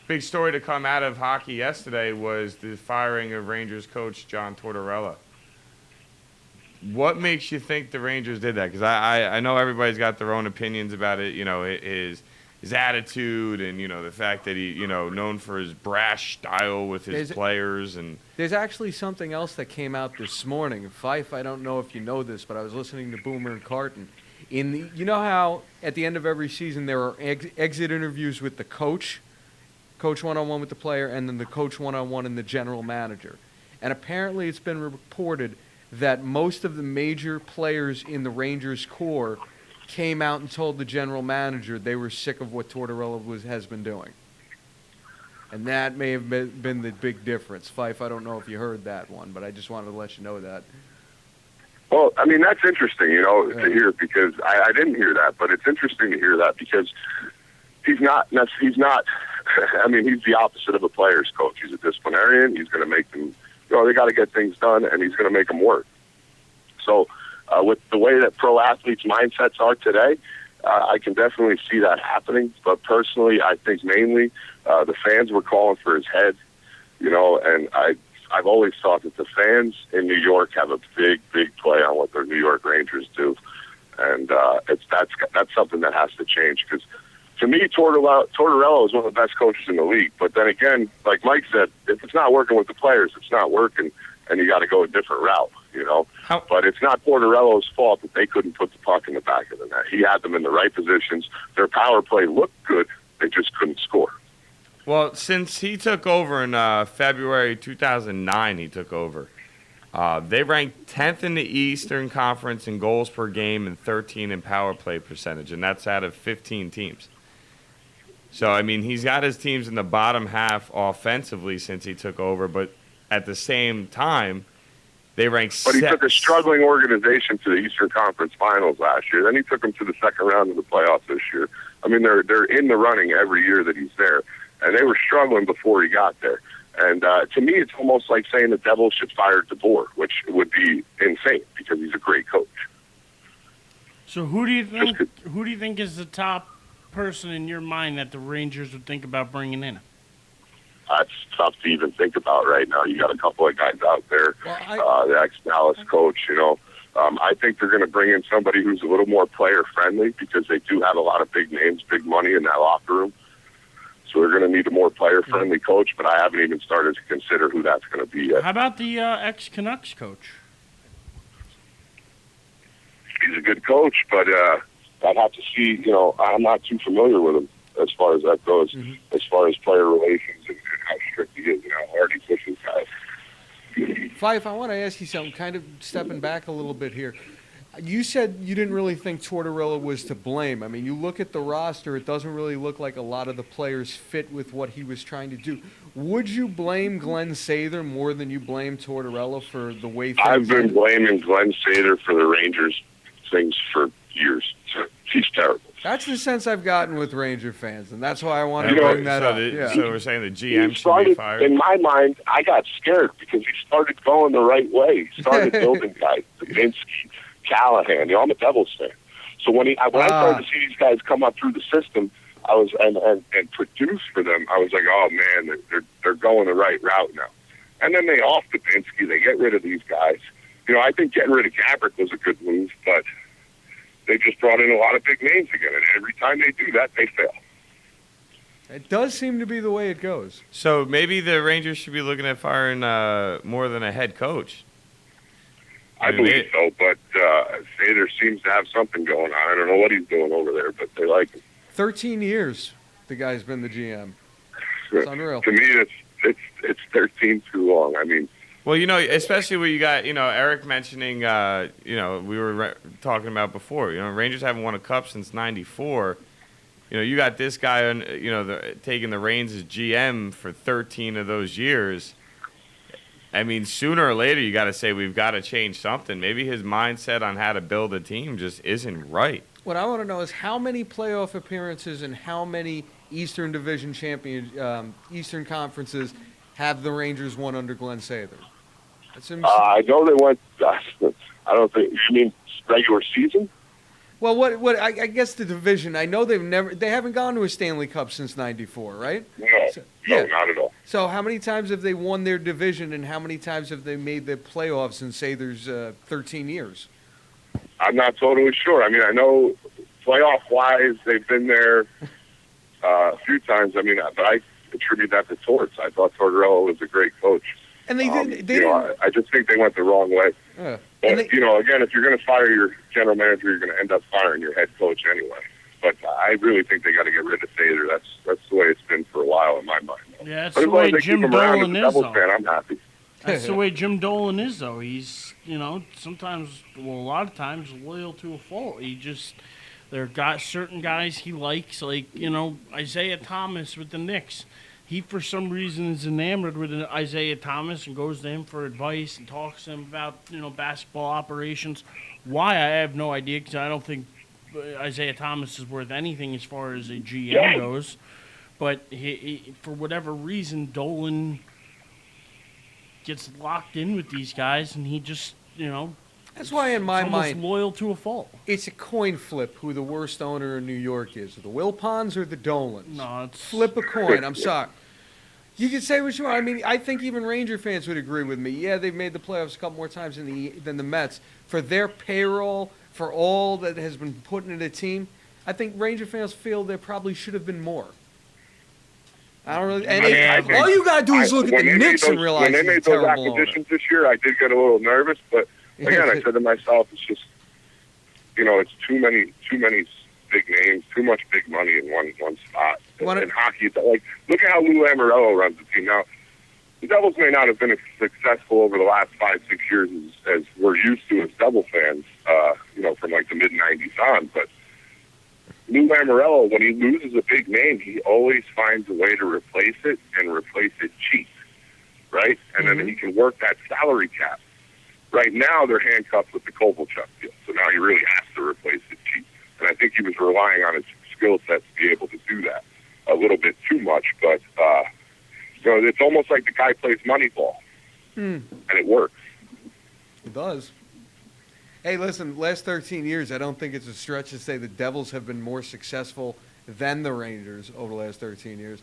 big story to come out of hockey yesterday was the firing of Rangers coach John Tortorella. What makes you think the Rangers did that? Because I know everybody's got their own opinions about it. His attitude and, the fact that he, known for his brash style with his players. And there's actually something else that came out this morning. Fife, I don't know if you know this, but I was listening to Boomer and Carton. You know how at the end of every season there are exit interviews with the coach one-on-one with the player, and then the coach one-on-one and the general manager. And apparently it's been reported that most of the major players in the Rangers core came out and told the general manager they were sick of what Tortorella has been doing. And that may have been the big difference. Fife, I don't know if you heard that one, but I just wanted to let you know that. Well, I mean, that's interesting, to hear, because I didn't hear that, but it's interesting to hear that because he's not, I mean, he's the opposite of a player's coach. He's a disciplinarian. He's going to make them, they got to get things done, and he's going to make them work. So with the way that pro athletes' mindsets are today, I can definitely see that happening. But personally, I think mainly the fans were calling for his head, and I've always thought that the fans in New York have a big, big play on what their New York Rangers do. And that's something that has to change because, to me, Tortorella is one of the best coaches in the league. But then again, like Mike said, if it's not working with the players, it's not working, and you got to go a different route, But it's not Tortorella's fault that they couldn't put the puck in the back of the net. He had them in the right positions. Their power play looked good. They just couldn't score. Well, since he took over in February 2009, he took over. They ranked 10th in the Eastern Conference in goals per game and 13 in power play percentage, and that's out of 15 teams. So, I mean, he's got his teams in the bottom half offensively since he took over, but at the same time, they ranked But he took a struggling organization to the Eastern Conference Finals last year. Then he took them to the second round of the playoffs this year. I mean, they're in the running every year that he's there, and they were struggling before he got there. And to me, it's almost like saying the Devils should fire DeBoer, which would be insane because he's a great coach. So who do you think is the top person in your mind that the Rangers would think about bringing in? It's tough to even think about right now. You got a couple of guys out there, the ex-Dallas coach, I think they're going to bring in somebody who's a little more player-friendly because they do have a lot of big names, big money in that locker room. So they're going to need a more player-friendly coach, but I haven't even started to consider who that's going to be yet. How about the ex-Canucks coach? He's a good coach, but I'd have to see, I'm not too familiar with him as far as that goes, as far as player relations and how strict he is and how hard he pushes guys. Fife, I want to ask you something, kind of stepping back a little bit here. You said you didn't really think Tortorella was to blame. I mean, you look at the roster, it doesn't really look like a lot of the players fit with what he was trying to do. Would you blame Glenn Sather more than you blame Tortorella for the way things I've been blaming Glenn Sather for the Rangers things for years. He's terrible. That's the sense I've gotten with Ranger fans, and that's why I wanted to bring that up. So we're saying the GM should be fired? In my mind, I got scared because he started going the right way. He started building guys, Davinsky, Callahan. I'm a Devils fan. So when I started to see these guys come up through the system, I was and produce for them, I was like, oh man, they're going the right route now. And then they off Davinsky, they get rid of these guys. I think getting rid of Gabrick was a good move, but they just brought in a lot of big names again, and every time they do that, they fail. It does seem to be the way it goes. So maybe the Rangers should be looking at firing more than a head coach. I believe so, but Sather seems to have something going on. I don't know what he's doing over there, but they like him. 13 years the guy's been the GM. It's unreal. To me, it's 13 too long. I mean, well, especially when you got, Eric mentioning, we were talking about before, Rangers haven't won a cup since '94. You got this guy, taking the reins as GM for 13 of those years. I mean, sooner or later, you got to say we've got to change something. Maybe his mindset on how to build a team just isn't right. What I want to know is how many playoff appearances and how many Eastern Division Eastern Conferences have the Rangers won under Glenn Sather? I know they went. I don't think you mean regular season. Well, I guess the division. I know they haven't gone to a Stanley Cup since '94, right? No, So, no, yeah. not at all. So how many times have they won their division, and how many times have they made the playoffs in, say, there's 13 years? I'm not totally sure. I mean, I know playoff-wise, they've been there a few times. I mean, but I attribute that to Torts. I thought Tortorella was a great coach. And they didn't. They you know, didn't. I just think they went the wrong way. And But, they- you know, again, if you're going to fire your general manager, you're going to end up firing your head coach anyway. But I really think they got to get rid of Sather. That's the way it's been for a while in my mind. Yeah, that's But the as long way as they Jim keep him around as Dolan a is, Devils though. fan, I'm happy. That's the way Jim Dolan is, though. He's, you know, sometimes, well, a lot of times, loyal to a fault. There are certain guys he likes, like, you know, Isaiah Thomas with the Knicks. He, for some reason, is enamored with Isaiah Thomas and goes to him for advice and talks to him about, you know, basketball operations. Why, I have no idea, because I don't think Isaiah Thomas is worth anything as far as a GM goes. But he, for whatever reason, Dolan gets locked in with these guys, and he just, you know, That's why, in my almost mind, loyal to a fault. it's a coin flip who the worst owner in New York is, the Wilpons or the Dolans. No, it's Flip a coin. I'm sorry. You can say what you want. I mean, I think even Ranger fans would agree with me. Yeah, they've made the playoffs a couple more times than the Mets. For their payroll, for all that has been put into the team, I think Ranger fans feel there probably should have been more. I don't really. And I think- all you gotta do is look at when the they made Knicks and those- realize when they he's a made those terrible owner. acquisitions this year, I did get a little nervous. But again, I said to myself, it's just, you know, it's too many big names, too much big money in one spot. In hockey, it's like, look at how Lou Lamoriello runs the team now. The Devils may not have been as successful over the last 5-6 years as we're used to as Devil fans, you know, from like the mid '90s on. But Lou Lamoriello, when he loses a big name, he always finds a way to replace it and replace it cheap, right? And then he can work that salary cap. Right now, they're handcuffed with the Kovalchuk deal, so now he really has to replace it cheap. And I think he was relying on his skill set to be able to do that a little bit too much. But you know, it's almost like the guy plays Moneyball, and it works. It does. Hey, listen, last 13 years, I don't think it's a stretch to say the Devils have been more successful than the Rangers over the last 13 years.